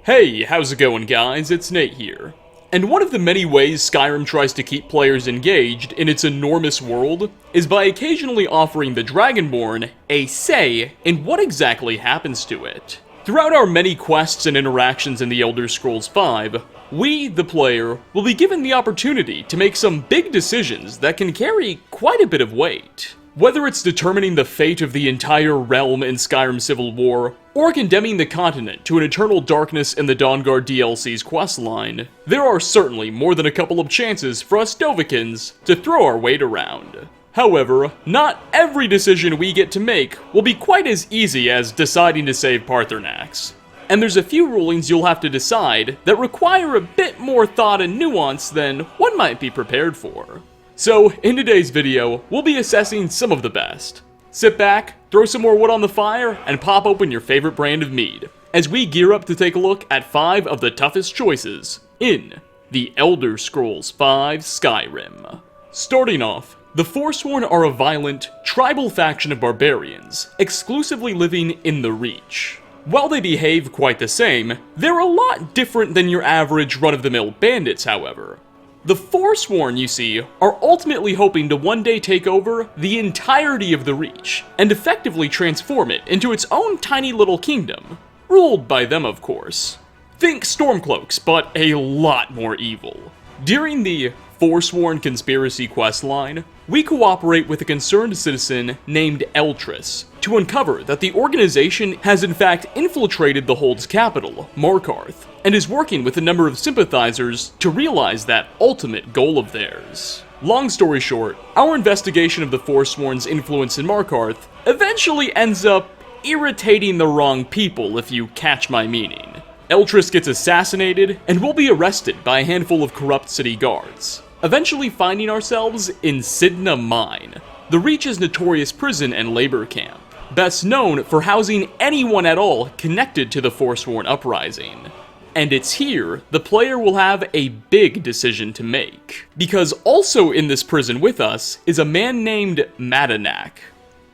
Hey, how's it going guys? It's Nate here. And one of the many ways Skyrim tries to keep players engaged in its enormous world is by occasionally offering the Dragonborn a say in what exactly happens to it. Throughout our many quests and interactions in the Elder Scrolls V, we, the player, will be given the opportunity to make some big decisions that can carry quite a bit of weight. Whether it's determining the fate of the entire realm in Skyrim Civil War, or condemning the continent to an eternal darkness in the Dawnguard DLC's questline, there are certainly more than a couple of chances for us Dovahkiins to throw our weight around. However, not every decision we get to make will be quite as easy as deciding to save Paarthurnax. And there's a few rulings you'll have to decide that require a bit more thought and nuance than one might be prepared for. So, in today's video, we'll be assessing some of the best. Sit back, throw some more wood on the fire, and pop open your favorite brand of mead, as we gear up to take a look at 5 of the toughest choices in the Elder Scrolls V Skyrim. Starting off, the Forsworn are a violent, tribal faction of barbarians, exclusively living in the Reach. While they behave quite the same, they're a lot different than your average run-of-the-mill bandits, however. The Forsworn, you see, are ultimately hoping to one day take over the entirety of the Reach, and effectively transform it into its own tiny little kingdom. Ruled by them, of course. Think Stormcloaks, but a lot more evil. During the Forsworn Conspiracy questline, we cooperate with a concerned citizen named Eltris to uncover that the organization has in fact infiltrated the Hold's capital, Markarth, and is working with a number of sympathizers to realize that ultimate goal of theirs. Long story short, our investigation of the Forsworn's influence in Markarth eventually ends up irritating the wrong people, if you catch my meaning. Eltris gets assassinated, and will be arrested by a handful of corrupt city guards, eventually finding ourselves in Sidna Mine, the Reach's notorious prison and labor camp, best known for housing anyone at all connected to the Forsworn uprising. And it's here the player will have a big decision to make, because also in this prison with us is a man named Paarthurnax.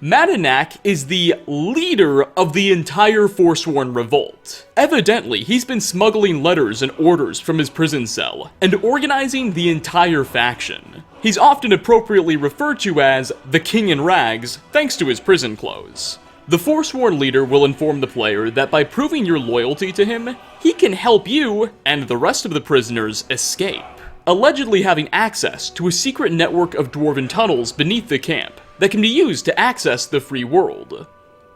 Paarthurnax is the leader of the entire Forsworn revolt. Evidently, he's been smuggling letters and orders from his prison cell, and organizing the entire faction. He's often appropriately referred to as the King in Rags, thanks to his prison clothes. The Forsworn leader will inform the player that by proving your loyalty to him, he can help you and the rest of the prisoners escape, allegedly having access to a secret network of dwarven tunnels beneath the camp that can be used to access the free world.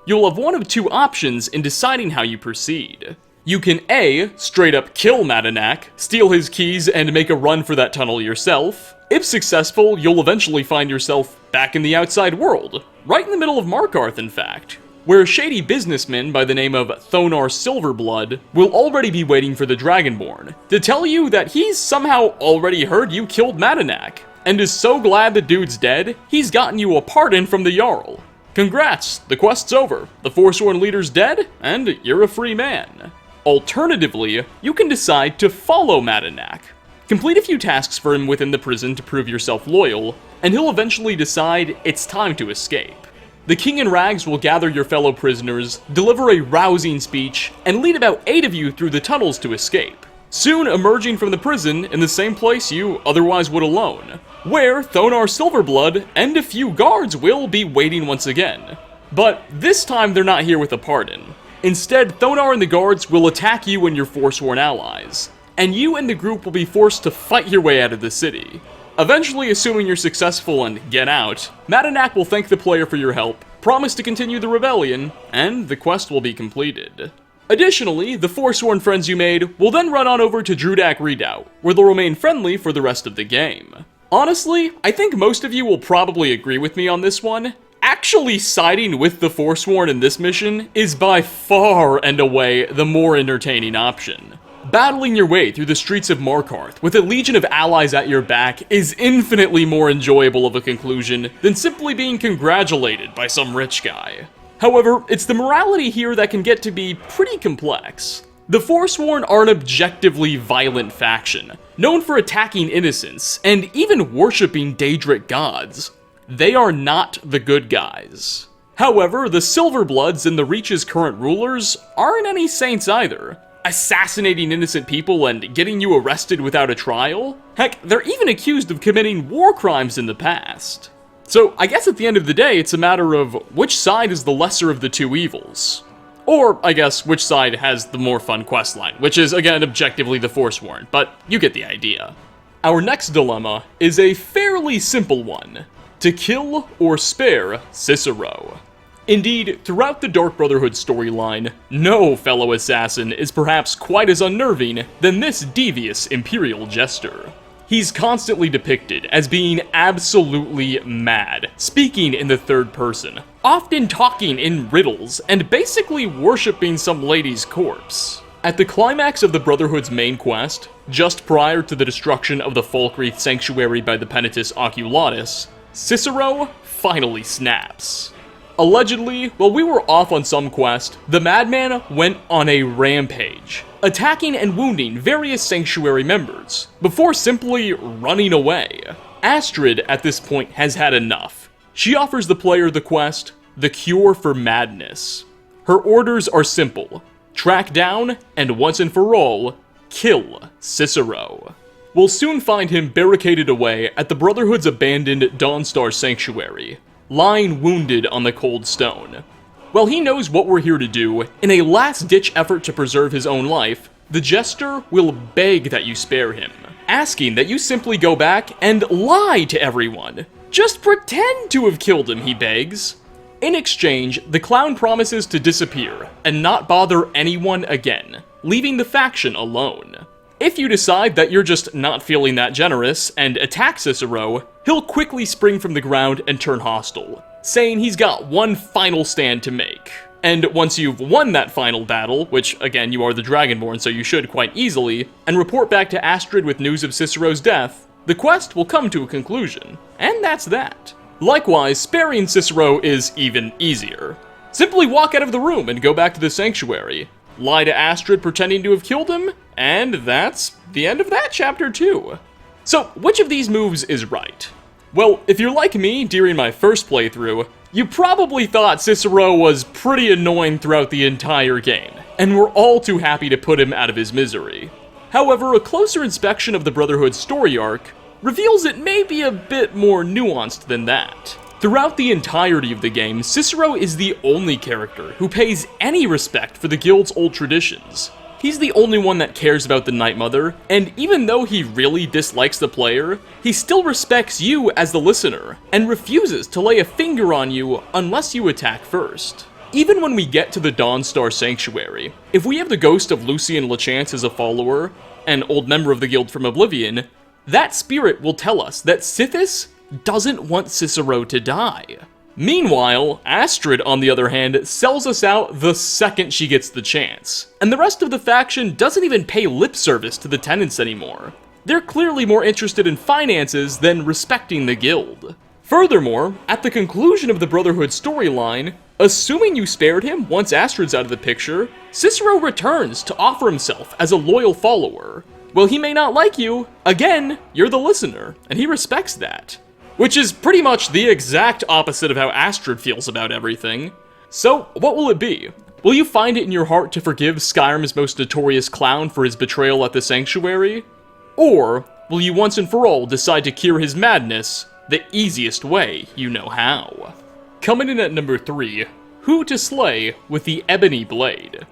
You'll have one of two options in deciding how you proceed. You can A, straight up kill Paarthurnax, steal his keys, and make a run for that tunnel yourself. If successful, you'll eventually find yourself back in the outside world, right in the middle of Markarth in fact, where a shady businessman by the name of Thonar Silverblood will already be waiting for the Dragonborn to tell you that he's somehow already heard you killed Paarthurnax, and is so glad the dude's dead, he's gotten you a pardon from the Jarl. Congrats, the quest's over, the Forsworn leader's dead, and you're a free man. Alternatively, you can decide to follow Paarthurnax. Complete a few tasks for him within the prison to prove yourself loyal, and he'll eventually decide it's time to escape. The King in Rags will gather your fellow prisoners, deliver a rousing speech, and lead about 8 of you through the tunnels to escape, soon emerging from the prison in the same place you otherwise would alone, where Thonar Silverblood and a few guards will be waiting once again. But this time they're not here with a pardon. Instead, Thonar and the guards will attack you and your Forsworn allies, and you and the group will be forced to fight your way out of the city. Eventually, assuming you're successful and get out, Paarthurnax will thank the player for your help, promise to continue the rebellion, and the quest will be completed. Additionally, the Forsworn friends you made will then run on over to Drudak Redoubt, where they'll remain friendly for the rest of the game. Honestly, I think most of you will probably agree with me on this one. Actually siding with the Forsworn in this mission is by far and away the more entertaining option. Battling your way through the streets of Markarth with a legion of allies at your back is infinitely more enjoyable of a conclusion than simply being congratulated by some rich guy. However, it's the morality here that can get to be pretty complex. The Forsworn are an objectively violent faction, known for attacking innocents and even worshipping Daedric gods. They are not the good guys. However, the Silverbloods and the Reach's current rulers aren't any saints either. assassinating innocent people and getting you arrested without a trial. Heck, they're even accused of committing war crimes in the past. So I guess at the end of the day, it's a matter of which side is the lesser of the two evils. Or, I guess, which side has the more fun questline, which is, again, objectively the Forsworn, but you get the idea. Our next dilemma is a fairly simple one: to kill or spare Cicero. Indeed, throughout the Dark Brotherhood storyline, no fellow assassin is perhaps quite as unnerving than this devious Imperial jester. He's constantly depicted as being absolutely mad, speaking in the third person, often talking in riddles, and basically worshipping some lady's corpse. At the climax of the Brotherhood's main quest, just prior to the destruction of the Falkreath Sanctuary by the Penitus Oculatus, Cicero finally snaps. Allegedly, while we were off on some quest, the madman went on a rampage, attacking and wounding various Sanctuary members, before simply running away. Astrid, at this point, has had enough. She offers the player the quest, The Cure for Madness. Her orders are simple: track down, and once and for all, kill Cicero. We'll soon find him barricaded away at the Brotherhood's abandoned Dawnstar Sanctuary, lying wounded on the cold stone. While he knows what we're here to do, in a last-ditch effort to preserve his own life, the Jester will beg that you spare him, asking that you simply go back and lie to everyone. Just pretend to have killed him, he begs. In exchange, the clown promises to disappear and not bother anyone again, leaving the faction alone. If you decide that you're just not feeling that generous and attack Cicero, he'll quickly spring from the ground and turn hostile, saying he's got one final stand to make. And once you've won that final battle, which again you are the Dragonborn so you should quite easily, and report back to Astrid with news of Cicero's death, the quest will come to a conclusion. And that's that. Likewise, sparing Cicero is even easier. Simply walk out of the room and go back to the Sanctuary, lie to Astrid pretending to have killed him, and that's the end of that chapter too. So, which of these moves is right? Well, if you're like me during my first playthrough, you probably thought Cicero was pretty annoying throughout the entire game, and were all too happy to put him out of his misery. However, a closer inspection of the Brotherhood's story arc reveals it may be a bit more nuanced than that. Throughout the entirety of the game, Cicero is the only character who pays any respect for the guild's old traditions. He's the only one that cares about the Night Mother, and even though he really dislikes the player, he still respects you as the listener, and refuses to lay a finger on you unless you attack first. Even when we get to the Dawnstar Sanctuary, if we have the ghost of Lucian Lachance as a follower, an old member of the guild from Oblivion, that spirit will tell us that Sithis doesn't want Cicero to die. Meanwhile, Astrid, on the other hand, sells us out the second she gets the chance, and the rest of the faction doesn't even pay lip service to the tenants anymore. They're clearly more interested in finances than respecting the guild. Furthermore, at the conclusion of the Brotherhood storyline, assuming you spared him once Astrid's out of the picture, Cicero returns to offer himself as a loyal follower. While he may not like you, again, you're the listener, and he respects that. Which is pretty much the exact opposite of how Astrid feels about everything. So, what will it be? Will you find it in your heart to forgive Skyrim's most notorious clown for his betrayal at the Sanctuary? Or will you once and for all decide to cure his madness the easiest way you know how? Coming in at number 3, who to slay with the Ebony Blade.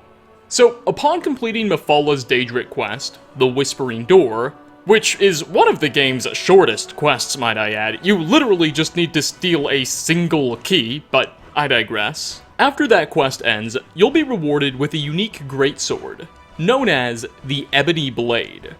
So, upon completing Mephalla's Daedric quest, the Whispering Door, which is one of the game's shortest quests, might I add. You literally just need to steal a single key, but I digress. After that quest ends, you'll be rewarded with a unique greatsword, known as the Ebony Blade.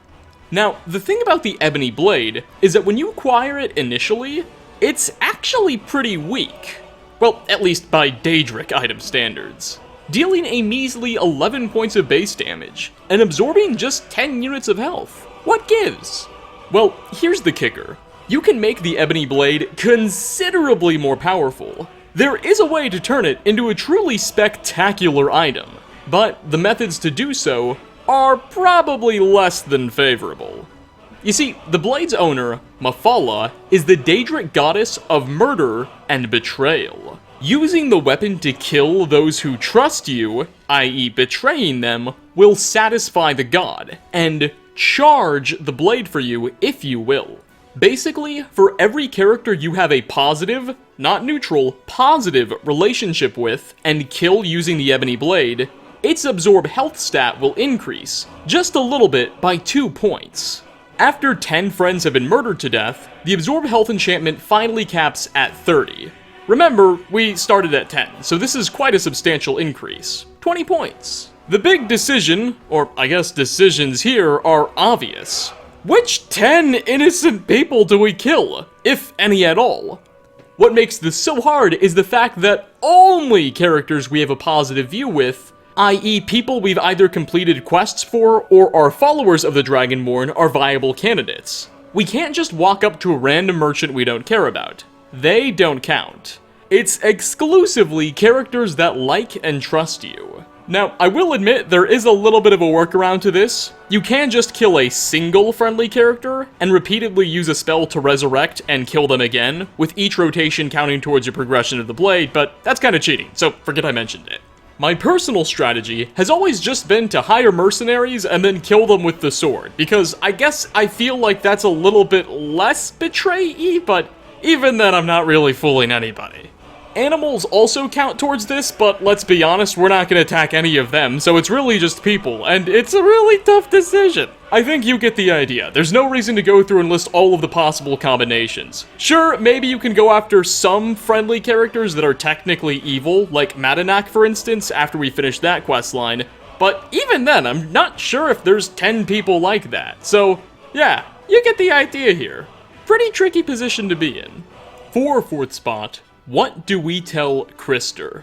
Now, the thing about the Ebony Blade is that when you acquire it initially, it's actually pretty weak. Well, at least by Daedric item standards. Dealing a measly 11 points of base damage, and absorbing just 10 units of health. What gives? Well, here's the kicker. You can make the Ebony Blade considerably more powerful. There is a way to turn it into a truly spectacular item, but the methods to do so are probably less than favorable. You see, the Blade's owner, Mephalla, is the Daedric goddess of murder and betrayal. Using the weapon to kill those who trust you, i.e. betraying them, will satisfy the god, and charge the blade for you if you will. Basically, for every character you have a positive, not neutral, positive relationship with, and kill using the Ebony Blade, its absorb health stat will increase, just a little bit, by 2 points. After 10 friends have been murdered to death, the absorb health enchantment finally caps at 30. Remember, we started at 10, so this is quite a substantial increase. 20 points. The big decision, or I guess decisions here, are obvious. Which 10 innocent people do we kill, if any at all? What makes this so hard is the fact that only characters we have a positive view with, i.e. people we've either completed quests for or are followers of the Dragonborn, are viable candidates. We can't just walk up to a random merchant we don't care about. They don't count. It's exclusively characters that like and trust you. Now, I will admit there is a little bit of a workaround to this. You can just kill a single friendly character and repeatedly use a spell to resurrect and kill them again, with each rotation counting towards your progression of the blade, but that's kind of cheating, so forget I mentioned it. My personal strategy has always just been to hire mercenaries and then kill them with the sword, because I guess I feel like that's a little bit less betray-y, but even then I'm not really fooling anybody. Animals also count towards this, but let's be honest, we're not going to attack any of them, so it's really just people, and it's a really tough decision. I think you get the idea. There's no reason to go through and list all of the possible combinations. Sure, maybe you can go after some friendly characters that are technically evil, like Paarthurnax for instance, after we finish that questline, but even then, I'm not sure if there's 10 people like that. So, yeah, you get the idea here. Pretty tricky position to be in. For 4th spot, what do we tell Krister?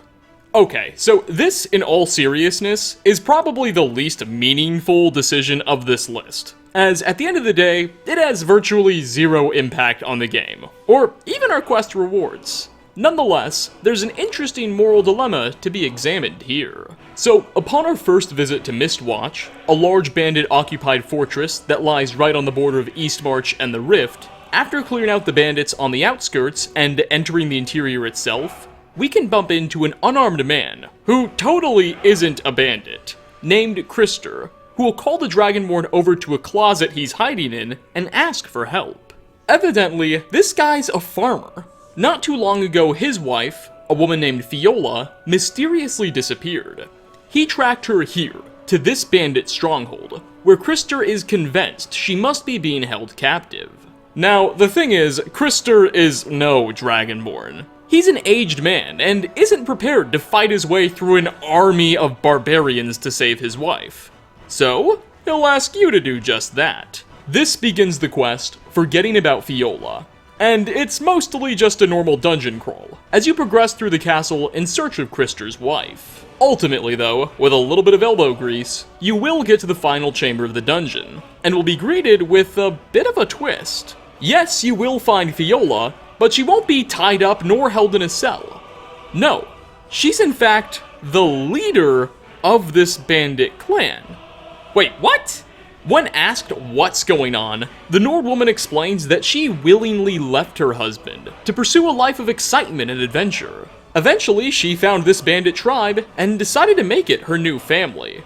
Okay, so this, in all seriousness, is probably the least meaningful decision of this list, as at the end of the day, it has virtually zero impact on the game, or even our quest rewards. Nonetheless, there's an interesting moral dilemma to be examined here. So, upon our first visit to Mistwatch, a large bandit-occupied fortress that lies right on the border of Eastmarch and the Rift, after clearing out the bandits on the outskirts and entering the interior itself, we can bump into an unarmed man, who totally isn't a bandit, named Krister, who will call the Dragonborn over to a closet he's hiding in and ask for help. Evidently, this guy's a farmer. Not too long ago, his wife, a woman named Fiola, mysteriously disappeared. He tracked her here, to this bandit stronghold, where Krister is convinced she must be being held captive. Now, the thing is, Krister is no Dragonborn. He's an aged man, and isn't prepared to fight his way through an army of barbarians to save his wife. So, he'll ask you to do just that. This begins the quest, Forgetting About Fiola. And it's mostly just a normal dungeon crawl, as you progress through the castle in search of Krister's wife. Ultimately though, with a little bit of elbow grease, you will get to the final chamber of the dungeon, and will be greeted with a bit of a twist. Yes, you will find Fiola, but she won't be tied up nor held in a cell. No, she's in fact the leader of this bandit clan. Wait, what? When asked what's going on, the Nord woman explains that she willingly left her husband to pursue a life of excitement and adventure. Eventually, she found this bandit tribe and decided to make it her new family.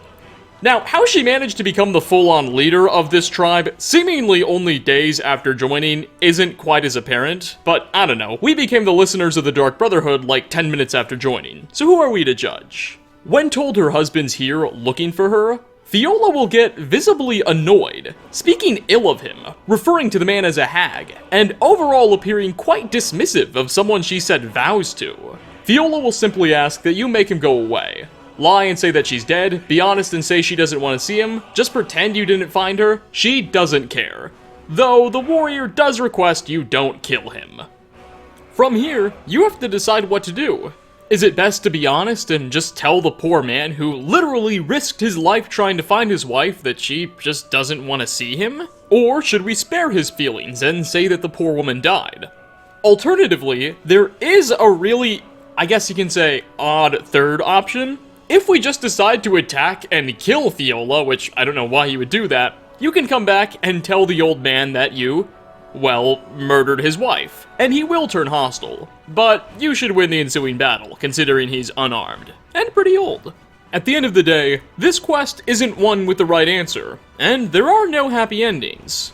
Now, how she managed to become the full-on leader of this tribe, seemingly only days after joining, isn't quite as apparent, but I don't know, we became the listeners of the Dark Brotherhood like 10 minutes after joining, so who are we to judge? When told her husband's here looking for her, Fiola will get visibly annoyed, speaking ill of him, referring to the man as a hag, and overall appearing quite dismissive of someone she said vows to. Fiola will simply ask that you make him go away. Lie and say that she's dead, be honest and say she doesn't want to see him, just pretend you didn't find her, she doesn't care. Though the warrior does request you don't kill him. From here, you have to decide what to do. Is it best to be honest and just tell the poor man who literally risked his life trying to find his wife that she just doesn't want to see him? Or should we spare his feelings and say that the poor woman died? Alternatively, there is a really, I guess you can say, odd third option. If we just decide to attack and kill Fiola, which I don't know why you would do that, you can come back and tell the old man that you well, murdered his wife, and he will turn hostile. But you should win the ensuing battle, considering he's unarmed, and pretty old. At the end of the day, this quest isn't one with the right answer, and there are no happy endings.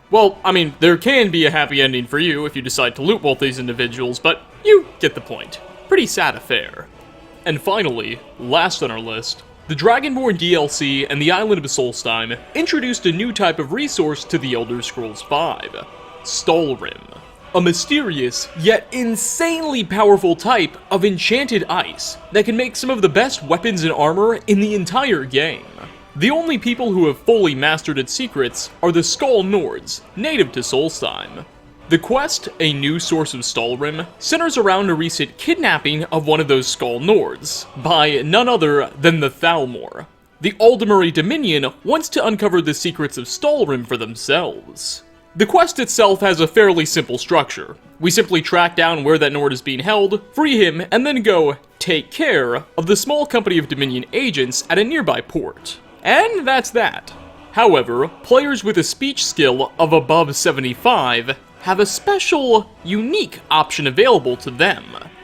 Well, I mean, there can be a happy ending for you if you decide to loot both these individuals, but you get the point. Pretty sad affair. And finally, last on our list, the Dragonborn DLC and the Island of Solstheim introduced a new type of resource to the Elder Scrolls V, Stalrim. A mysterious, yet insanely powerful type of enchanted ice that can make some of the best weapons and armor in the entire game. The only people who have fully mastered its secrets are the Skull Nords, native to Solstheim. The quest, A New Source of Stalrim, centers around a recent kidnapping of one of those Skull Nords, by none other than the Thalmor. The Aldemari Dominion wants to uncover the secrets of Stalrim for themselves. The quest itself has a fairly simple structure. We simply track down where that Nord is being held, free him, and then go take care of the small company of Dominion agents at a nearby port. And that's that. However, players with a speech skill of above 75 have a special, unique option available to them.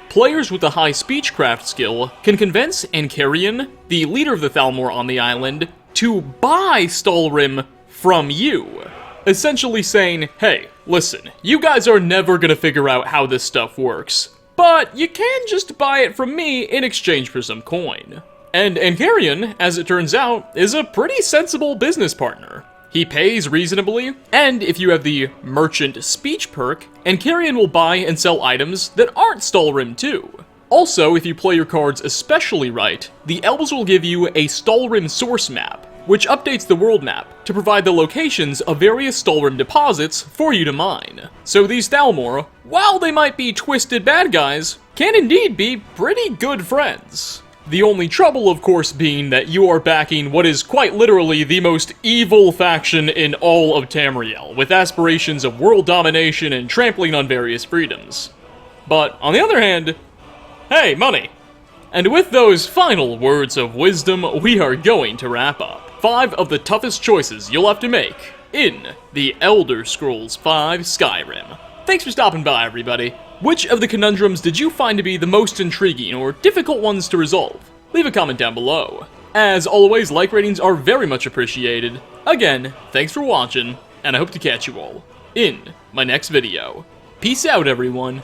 Players with a high speechcraft skill can convince Ancarian, the leader of the Thalmor on the island, to buy Stalrim from you. Essentially saying, hey, listen, you guys are never gonna figure out how this stuff works, but you can just buy it from me in exchange for some coin. And Ancarian, as it turns out, is a pretty sensible business partner. He pays reasonably, and if you have the Merchant Speech perk, Ancarian will buy and sell items that aren't Stalrim too. Also, if you play your cards especially right, the elves will give you a Stalrim source map, which updates the world map to provide the locations of various Stalrim deposits for you to mine. So these Thalmor, while they might be twisted bad guys, can indeed be pretty good friends. The only trouble, of course, being that you are backing what is quite literally the most evil faction in all of Tamriel, with aspirations of world domination and trampling on various freedoms. But, on the other hand, hey, money! And with those final words of wisdom, we are going to wrap up 5 of the toughest choices you'll have to make in the Elder Scrolls V Skyrim. Thanks for stopping by, everybody. Which of the conundrums did you find to be the most intriguing or difficult ones to resolve? Leave a comment down below. As always, like ratings are very much appreciated. Again, thanks for watching, and I hope to catch you all in my next video. Peace out, everyone.